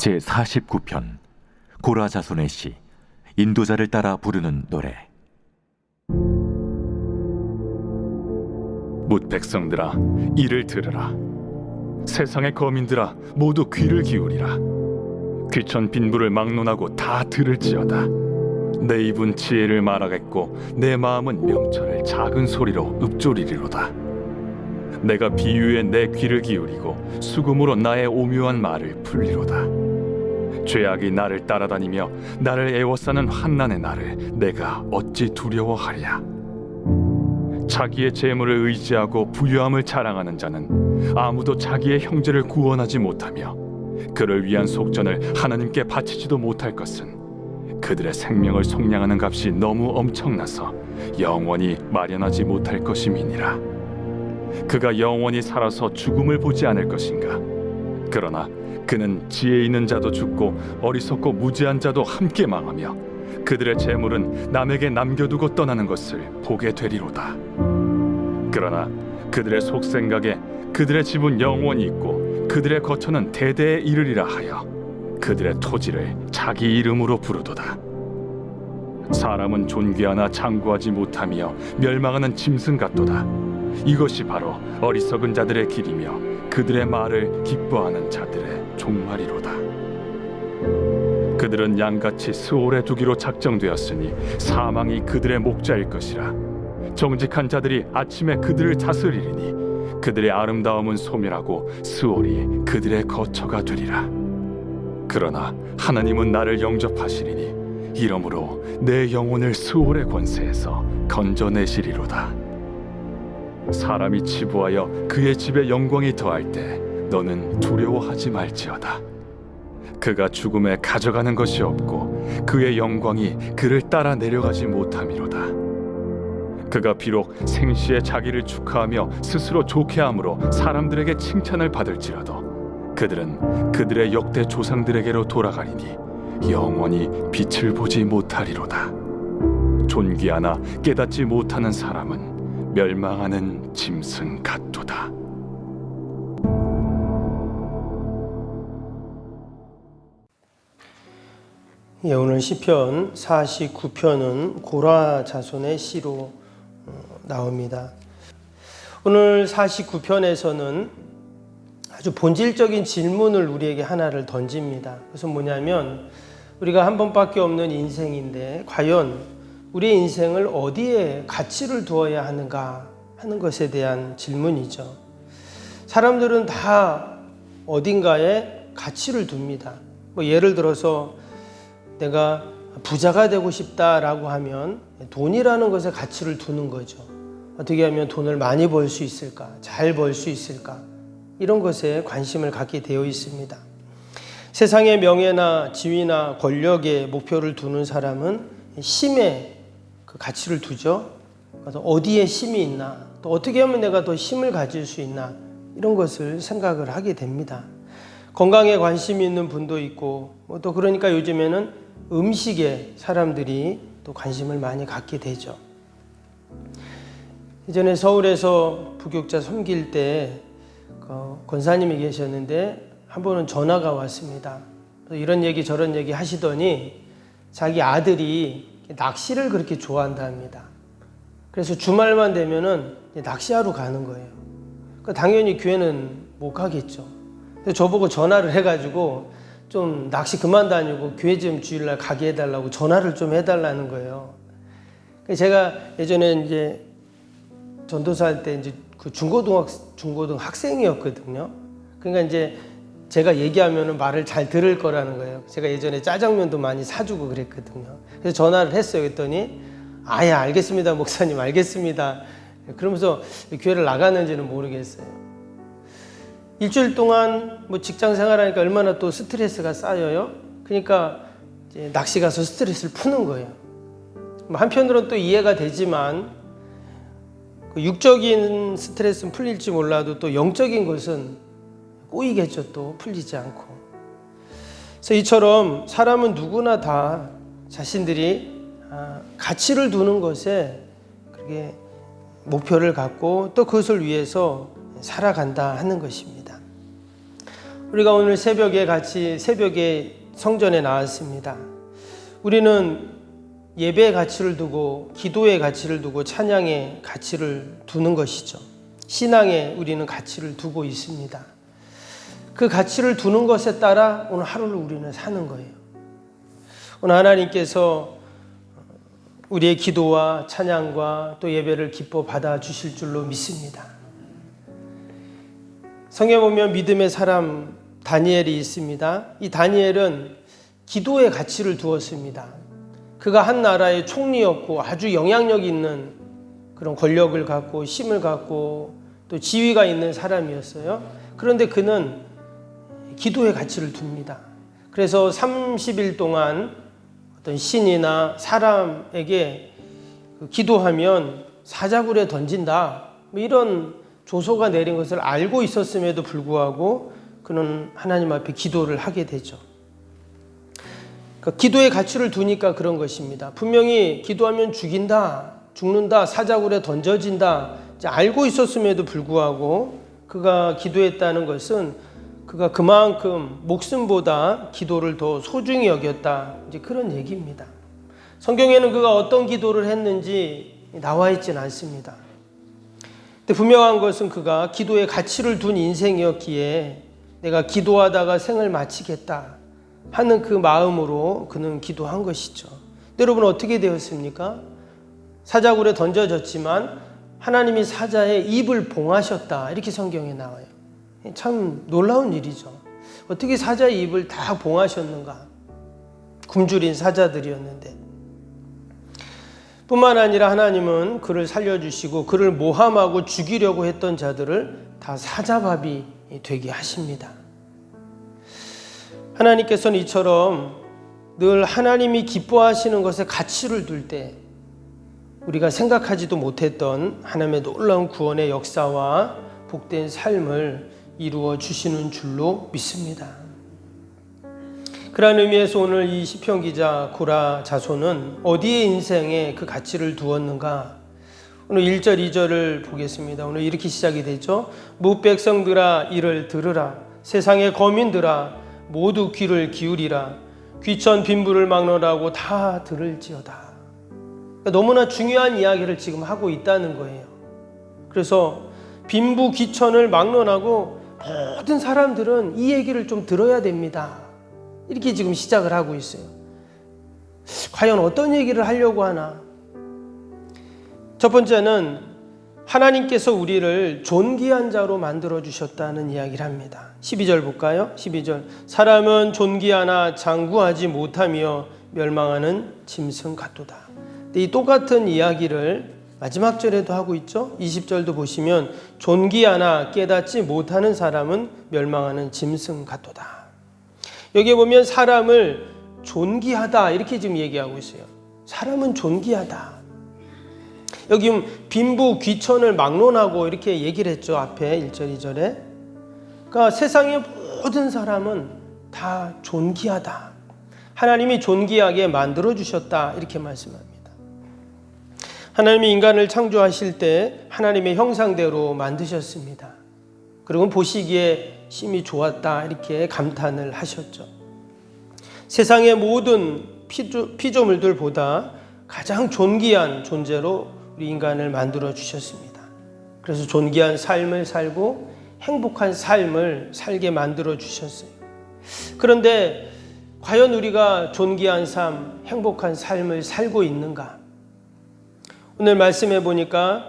제49편 고라 자손의 시 인도자를 따라 부르는 노래. 뭇 백성들아 이를 들으라. 세상의 거민들아 모두 귀를 기울이라. 귀천 빈부를 막론하고 다 들을지어다. 내 입은 지혜를 말하겠고 내 마음은 명철을 작은 소리로 읊조리리로다. 내가 비유에 내 귀를 기울이고 수금으로 나의 오묘한 말을 풀리로다. 죄악이 나를 따라다니며 나를 애워싸는 환난의 날을 내가 어찌 두려워하랴. 자기의 재물을 의지하고 부유함을 자랑하는 자는 아무도 자기의 형제를 구원하지 못하며 그를 위한 속전을 하나님께 바치지도 못할 것은 그들의 생명을 속량하는 값이 너무 엄청나서 영원히 마련하지 못할 것임이니라. 그가 영원히 살아서 죽음을 보지 않을 것인가. 그러나 그는 지혜 있는 자도 죽고 어리석고 무지한 자도 함께 망하며 그들의 재물은 남에게 남겨두고 떠나는 것을 보게 되리로다. 그러나 그들의 속생각에 그들의 집은 영원히 있고 그들의 거처는 대대에 이르리라 하여 그들의 토지를 자기 이름으로 부르도다. 사람은 존귀하나 장구하지 못하며 멸망하는 짐승 같도다. 이것이 바로 어리석은 자들의 길이며 그들의 말을 기뻐하는 자들의 종말이로다. 그들은 양같이 스올에 두기로 작정되었으니 사망이 그들의 목자일 것이라. 정직한 자들이 아침에 그들을 다스리리니 그들의 아름다움은 소멸하고 스올이 그들의 거처가 되리라. 그러나 하나님은 나를 영접하시리니 이러므로 내 영혼을 스올의 권세에서 건져내시리로다. 사람이 치부하여 그의 집에 영광이 더할 때 너는 두려워하지 말지어다. 그가 죽음에 가져가는 것이 없고 그의 영광이 그를 따라 내려가지 못함이로다. 그가 비록 생시에 자기를 축하하며 스스로 좋게함으로 사람들에게 칭찬을 받을지라도 그들은 그들의 역대 조상들에게로 돌아가리니 영원히 빛을 보지 못하리로다. 존귀하나 깨닫지 못하는 사람은 멸망하는 짐승 같도다. 예, 오늘 시편 49편은 고라 자손의 시로 나옵니다. 오늘 49편에서는 아주 본질적인 질문을 우리에게 하나를 던집니다. 그것은 뭐냐면 우리가 한 번밖에 없는 인생인데 과연 우리의 인생을 어디에 가치를 두어야 하는가 하는 것에 대한 질문이죠. 사람들은 다 어딘가에 가치를 둡니다. 예를 들어서 내가 부자가 되고 싶다라고 하면 돈이라는 것에 가치를 두는 거죠. 어떻게 하면 돈을 많이 벌 수 있을까? 잘 벌 수 있을까? 이런 것에 관심을 갖게 되어 있습니다. 세상의 명예나 지위나 권력에 목표를 두는 사람은 힘에 그 가치를 두죠. 그래서 어디에 힘이 있나? 또 어떻게 하면 내가 더 힘을 가질 수 있나? 이런 것을 생각을 하게 됩니다. 건강에 관심이 있는 분도 있고 또 그러니까 요즘에는 음식에 사람들이 또 관심을 많이 갖게 되죠. 예전에 서울에서 부교육자 섬길 때 권사님이 계셨는데 한 번은 전화가 왔습니다. 이런 얘기 저런 얘기 하시더니 자기 아들이 낚시를 그렇게 좋아한다 합니다. 그래서 주말만 되면은 낚시하러 가는 거예요. 그러니까 당연히 교회는 못 가겠죠. 근데 저보고 전화를 해가지고 좀 낚시 그만 다니고 교회 좀 주일날 가게 해달라고 전화를 좀 해달라는 거예요. 제가 예전에 이제 전도사 할 때 이제 그 중고등 학생이었거든요. 그러니까 이제 제가 얘기하면은 말을 잘 들을 거라는 거예요. 제가 예전에 짜장면도 많이 사주고 그랬거든요. 그래서 전화를 했어요. 그랬더니 아예 알겠습니다, 목사님, 알겠습니다. 그러면서 교회를 나갔는지는 모르겠어요. 일주일 동안 직장 생활하니까 얼마나 또 스트레스가 쌓여요. 그러니까 이제 낚시 가서 스트레스를 푸는 거예요. 한편으로는 또 이해가 되지만 그 육적인 스트레스는 풀릴지 몰라도 또 영적인 것은 꼬이겠죠. 또 풀리지 않고. 그래서 이처럼 사람은 누구나 다 자신들이 가치를 두는 것에 그렇게 목표를 갖고 또 그것을 위해서 살아간다 하는 것입니다. 우리가 오늘 새벽에 성전에 나왔습니다. 우리는 예배의 가치를 두고 기도의 가치를 두고 찬양의 가치를 두는 것이죠. 신앙에 우리는 가치를 두고 있습니다. 그 가치를 두는 것에 따라 오늘 하루를 우리는 사는 거예요. 오늘 하나님께서 우리의 기도와 찬양과 또 예배를 기뻐 받아주실 줄로 믿습니다. 성경에 보면 믿음의 사람 다니엘이 있습니다. 이 다니엘은 기도의 가치를 두었습니다. 그가 한 나라의 총리였고 아주 영향력 있는 그런 권력을 갖고 힘을 갖고 또 지위가 있는 사람이었어요. 그런데 그는 기도의 가치를 둡니다. 그래서 30일 동안 어떤 신이나 사람에게 기도하면 사자굴에 던진다, 이런 조소가 내린 것을 알고 있었음에도 불구하고 그는 하나님 앞에 기도를 하게 되죠. 그러니까 기도의 가치를 두니까 그런 것입니다. 분명히 기도하면 죽는다, 사자굴에 던져진다, 알고 있었음에도 불구하고 그가 기도했다는 것은 그가 그만큼 목숨보다 기도를 더 소중히 여겼다, 이제 그런 얘기입니다. 성경에는 그가 어떤 기도를 했는지 나와 있지는 않습니다. 근데 분명한 것은 그가 기도의 가치를 둔 인생이었기에 내가 기도하다가 생을 마치겠다 하는 그 마음으로 그는 기도한 것이죠. 여러분 어떻게 되었습니까? 사자굴에 던져졌지만 하나님이 사자의 입을 봉하셨다, 이렇게 성경에 나와요. 참 놀라운 일이죠. 어떻게 사자의 입을 다 봉하셨는가? 굶주린 사자들이었는데. 뿐만 아니라 하나님은 그를 살려주시고 그를 모함하고 죽이려고 했던 자들을 다 사자밥이 되게 하십니다. 하나님께서는 이처럼 늘 하나님이 기뻐하시는 것에 가치를 둘 때 우리가 생각하지도 못했던 하나님의 놀라운 구원의 역사와 복된 삶을 이루어 주시는 줄로 믿습니다. 그런 의미에서 오늘 이 시편 기자 고라 자손은 어디에 인생에 그 가치를 두었는가? 오늘 1절 2절을 보겠습니다. 오늘 이렇게 시작이 되죠. 무백성들아 이를 들으라. 세상의 거민들아 모두 귀를 기울이라. 귀천 빈부를 막론하고 다 들을지어다. 그러니까 너무나 중요한 이야기를 지금 하고 있다는 거예요. 그래서 빈부 귀천을 막론하고 모든 사람들은 이 얘기를 좀 들어야 됩니다. 이렇게 지금 시작을 하고 있어요. 과연 어떤 얘기를 하려고 하나? 첫 번째는 하나님께서 우리를 존귀한 자로 만들어주셨다는 이야기를 합니다. 12절 볼까요? 12절. 사람은 존귀하나 장구하지 못하며 멸망하는 짐승 같도다. 이 똑같은 이야기를 마지막 절에도 하고 있죠. 20절도 보시면 존귀하나 깨닫지 못하는 사람은 멸망하는 짐승 같도다. 여기에 보면 사람을 존귀하다 이렇게 지금 얘기하고 있어요. 사람은 존귀하다. 여기 빈부 귀천을 막론하고 이렇게 얘기를 했죠. 앞에 1절 2절에. 그러니까 세상의 모든 사람은 다 존귀하다. 하나님이 존귀하게 만들어주셨다 이렇게 말씀합니다. 하나님이 인간을 창조하실 때 하나님의 형상대로 만드셨습니다. 그리고 보시기에 심히 좋았다 이렇게 감탄을 하셨죠. 세상의 모든 피조물들보다 가장 존귀한 존재로 우리 인간을 만들어 주셨습니다. 그래서 존귀한 삶을 살고 행복한 삶을 살게 만들어 주셨어요. 그런데 과연 우리가 존귀한 삶, 행복한 삶을 살고 있는가? 오늘 말씀해 보니까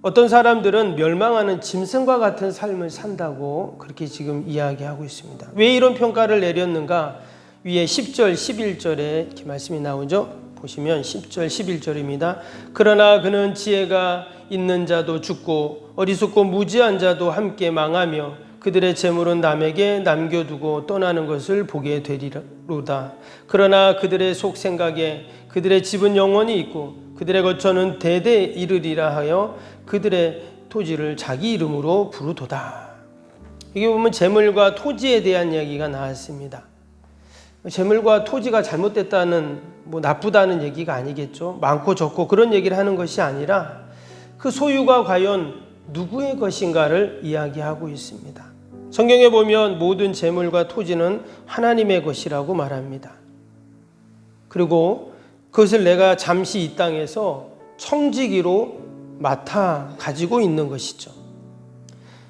어떤 사람들은 멸망하는 짐승과 같은 삶을 산다고 그렇게 지금 이야기하고 있습니다. 왜 이런 평가를 내렸는가? 위에 10절, 11절에 이렇게 말씀이 나오죠. 보시면 10절, 11절입니다. 그러나 그는 지혜가 있는 자도 죽고 어리석고 무지한 자도 함께 망하며 그들의 재물은 남에게 남겨두고 떠나는 것을 보게 되리로다. 그러나 그들의 속 생각에 그들의 집은 영원히 있고 그들의 거처는 대대 이르리라 하여 그들의 토지를 자기 이름으로 부르도다. 여기 보면 재물과 토지에 대한 이야기가 나왔습니다. 재물과 토지가 잘못됐다는 나쁘다는 얘기가 아니겠죠. 많고 적고 그런 얘기를 하는 것이 아니라 그 소유가 과연 누구의 것인가를 이야기하고 있습니다. 성경에 보면 모든 재물과 토지는 하나님의 것이라고 말합니다. 그리고 그것을 내가 잠시 이 땅에서 청지기로 맡아 가지고 있는 것이죠.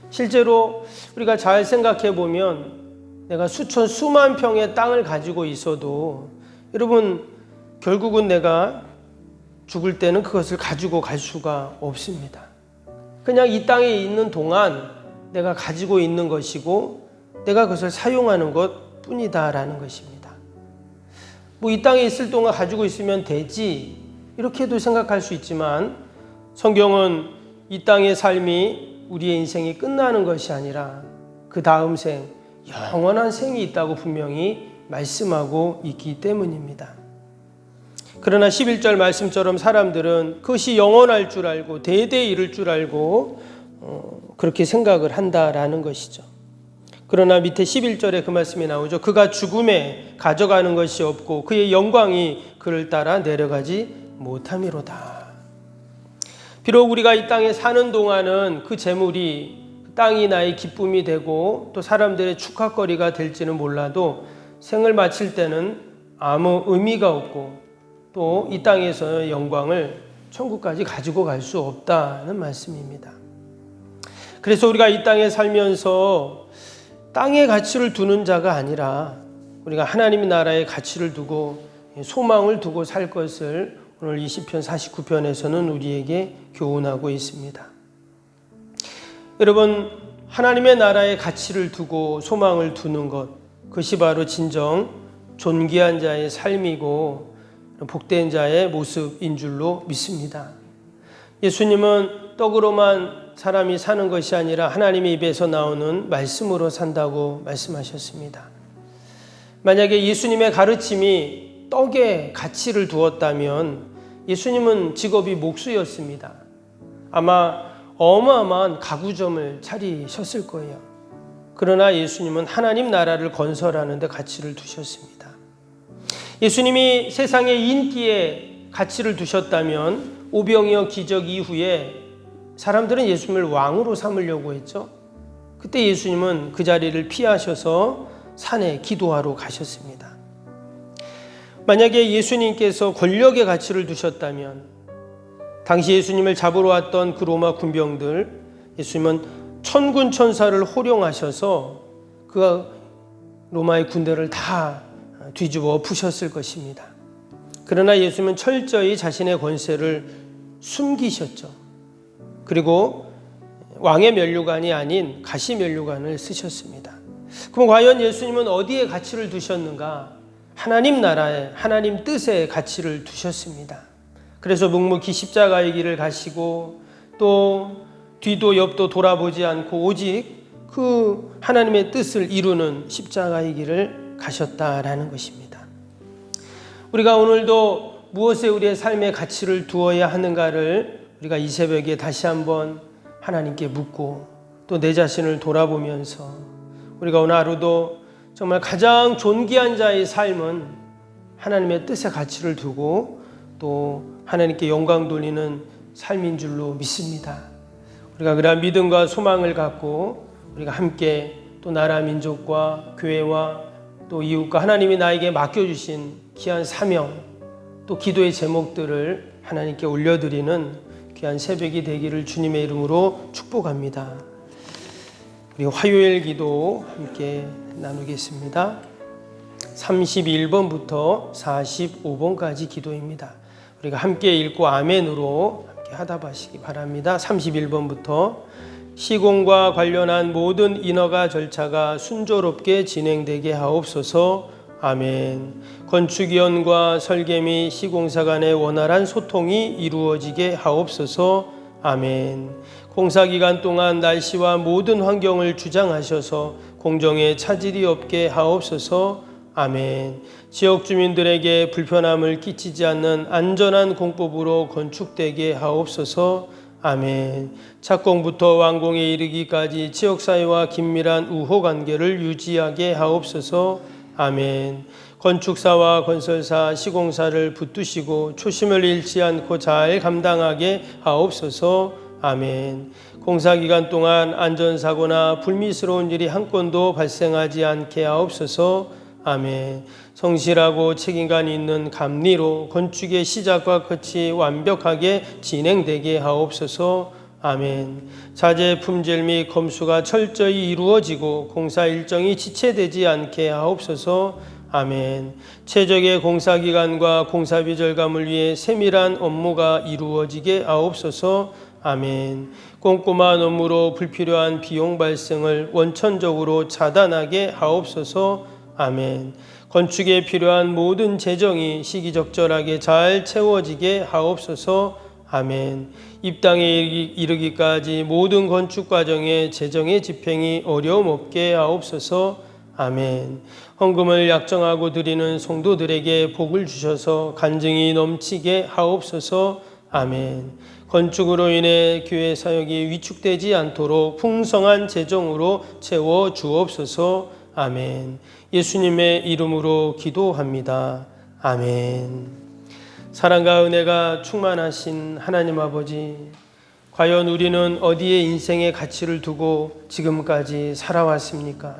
실제로 우리가 잘 생각해 보면 내가 수천 수만 평의 땅을 가지고 있어도 여러분 결국은 내가 죽을 때는 그것을 가지고 갈 수가 없습니다. 그냥 이 땅에 있는 동안 내가 가지고 있는 것이고 내가 그것을 사용하는 것 뿐이다라는 것입니다. 뭐 이 땅에 있을 동안 가지고 있으면 되지 이렇게도 생각할 수 있지만 성경은 이 땅의 삶이 우리의 인생이 끝나는 것이 아니라 그 다음 생, 영원한 생이 있다고 분명히 말씀하고 있기 때문입니다. 그러나 11절 말씀처럼 사람들은 그것이 영원할 줄 알고 대대 이를 줄 알고 그렇게 생각을 한다라는 것이죠. 그러나 밑에 11절에 그 말씀이 나오죠. 그가 죽음에 가져가는 것이 없고 그의 영광이 그를 따라 내려가지 못함이로다. 비록 우리가 이 땅에 사는 동안은 그 재물이 땅이 나의 기쁨이 되고 또 사람들의 축하거리가 될지는 몰라도 생을 마칠 때는 아무 의미가 없고 또 이 땅에서의 영광을 천국까지 가지고 갈 수 없다는 말씀입니다. 그래서 우리가 이 땅에 살면서 땅의 가치를 두는 자가 아니라 우리가 하나님의 나라의 가치를 두고 소망을 두고 살 것을 오늘 이 시편 49편에서는 우리에게 교훈하고 있습니다. 여러분, 하나님의 나라의 가치를 두고 소망을 두는 것, 그것이 바로 진정 존귀한 자의 삶이고 복된 자의 모습인 줄로 믿습니다. 예수님은 떡으로만 사람이 사는 것이 아니라 하나님의 입에서 나오는 말씀으로 산다고 말씀하셨습니다. 만약에 예수님의 가르침이 떡에 가치를 두었다면 예수님은 직업이 목수였습니다. 아마 어마어마한 가구점을 차리셨을 거예요. 그러나 예수님은 하나님 나라를 건설하는 데 가치를 두셨습니다. 예수님이 세상의 인기에 가치를 두셨다면 오병이어 기적 이후에 사람들은 예수님을 왕으로 삼으려고 했죠. 그때 예수님은 그 자리를 피하셔서 산에 기도하러 가셨습니다. 만약에 예수님께서 권력의 가치를 두셨다면 당시 예수님을 잡으러 왔던 그 로마 군병들, 예수님은 천군 천사를 호령하셔서 그 로마의 군대를 다 뒤집어 푸셨을 것입니다. 그러나 예수님은 철저히 자신의 권세를 숨기셨죠. 그리고 왕의 면류관이 아닌 가시 면류관을 쓰셨습니다. 그럼 과연 예수님은 어디에 가치를 두셨는가? 하나님 나라에, 하나님 뜻에 가치를 두셨습니다. 그래서 묵묵히 십자가의 길을 가시고 또 뒤도 옆도 돌아보지 않고 오직 그 하나님의 뜻을 이루는 십자가의 길을 가셨다라는 것입니다. 우리가 오늘도 무엇에 우리의 삶의 가치를 두어야 하는가를 우리가 이 새벽에 다시 한번 하나님께 묻고 또 내 자신을 돌아보면서 우리가 오늘 하루도 정말 가장 존귀한 자의 삶은 하나님의 뜻에 가치를 두고 또 하나님께 영광 돌리는 삶인 줄로 믿습니다. 우리가 그러한 믿음과 소망을 갖고 우리가 함께 또 나라 민족과 교회와 또 이웃과 하나님이 나에게 맡겨주신 귀한 사명 또 기도의 제목들을 하나님께 올려드리는 귀한 새벽이 되기를 주님의 이름으로 축복합니다. 우리 화요일 기도 함께 나누겠습니다. 31번부터 45번까지 기도입니다. 우리가 함께 읽고 아멘으로 함께 하답하시기 바랍니다. 31번부터 시공과 관련한 모든 인허가 절차가 순조롭게 진행되게 하옵소서. 아멘. 건축위원과 설계 및 시공사 간의 원활한 소통이 이루어지게 하옵소서. 아멘. 공사 기간 동안 날씨와 모든 환경을 주장하셔서 공정에 차질이 없게 하옵소서. 아멘. 지역 주민들에게 불편함을 끼치지 않는 안전한 공법으로 건축되게 하옵소서. 아멘. 착공부터 완공에 이르기까지 지역사회와 긴밀한 우호관계를 유지하게 하옵소서. 아멘. 건축사와 건설사, 시공사를 붙드시고 초심을 잃지 않고 잘 감당하게 하옵소서. 아멘. 공사기간 동안 안전사고나 불미스러운 일이 한 건도 발생하지 않게 하옵소서. 아멘. 성실하고 책임감 있는 감리로 건축의 시작과 끝이 완벽하게 진행되게 하옵소서. 아멘. 자재 품질 및 검수가 철저히 이루어지고 공사 일정이 지체되지 않게 하옵소서. 아멘. 최적의 공사기간과 공사비 절감을 위해 세밀한 업무가 이루어지게 하옵소서. 아멘. 꼼꼼한 업무로 불필요한 비용 발생을 원천적으로 차단하게 하옵소서. 아멘. 건축에 필요한 모든 재정이 시기적절하게 잘 채워지게 하옵소서. 아멘. 입당에 이르기까지 모든 건축 과정의 재정의 집행이 어려움 없게 하옵소서. 아멘. 헌금을 약정하고 드리는 성도들에게 복을 주셔서 간증이 넘치게 하옵소서. 아멘. 건축으로 인해 교회 사역이 위축되지 않도록 풍성한 재정으로 채워 주옵소서. 아멘. 예수님의 이름으로 기도합니다. 아멘. 사랑과 은혜가 충만하신 하나님 아버지, 과연 우리는 어디에 인생의 가치를 두고 지금까지 살아왔습니까?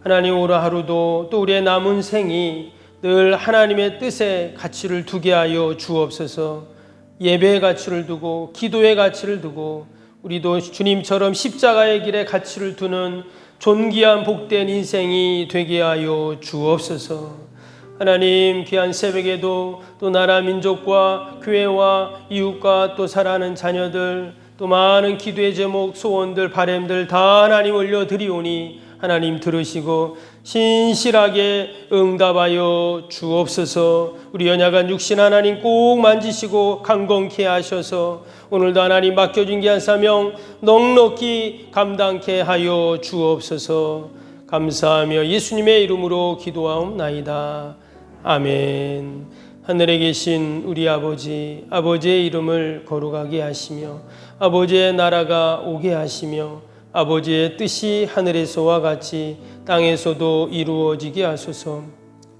하나님, 오늘 하루도 또 우리의 남은 생이 늘 하나님의 뜻에 가치를 두게 하여 주옵소서. 예배의 가치를 두고 기도의 가치를 두고 우리도 주님처럼 십자가의 길에 가치를 두는 존귀한 복된 인생이 되게 하여 주옵소서. 하나님, 귀한 새벽에도 또 나라 민족과 교회와 이웃과 또 사랑하는 자녀들 또 많은 기도의 제목, 소원들, 바램들 다 하나님 올려드리오니 하나님 들으시고 신실하게 응답하여 주옵소서. 우리 연약한 육신 하나님 꼭 만지시고 강건케 하셔서 오늘도 하나님 맡겨준 귀한 사명 넉넉히 감당케 하여 주옵소서. 감사하며 예수님의 이름으로 기도하옵나이다. 아멘. 하늘에 계신 우리 아버지, 아버지의 이름을 거룩하게 하시며 아버지의 나라가 오게 하시며 아버지의 뜻이 하늘에서와 같이 땅에서도 이루어지게 하소서.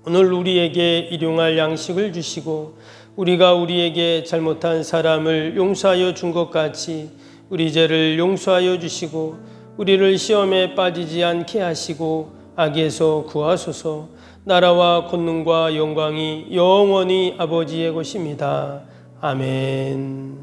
오늘 우리에게 일용할 양식을 주시고 우리가 우리에게 잘못한 사람을 용서하여 준 것 같이 우리 죄를 용서하여 주시고 우리를 시험에 빠지지 않게 하시고 악에서 구하소서. 나라와 권능과 영광이 영원히 아버지의 것입니다. 아멘.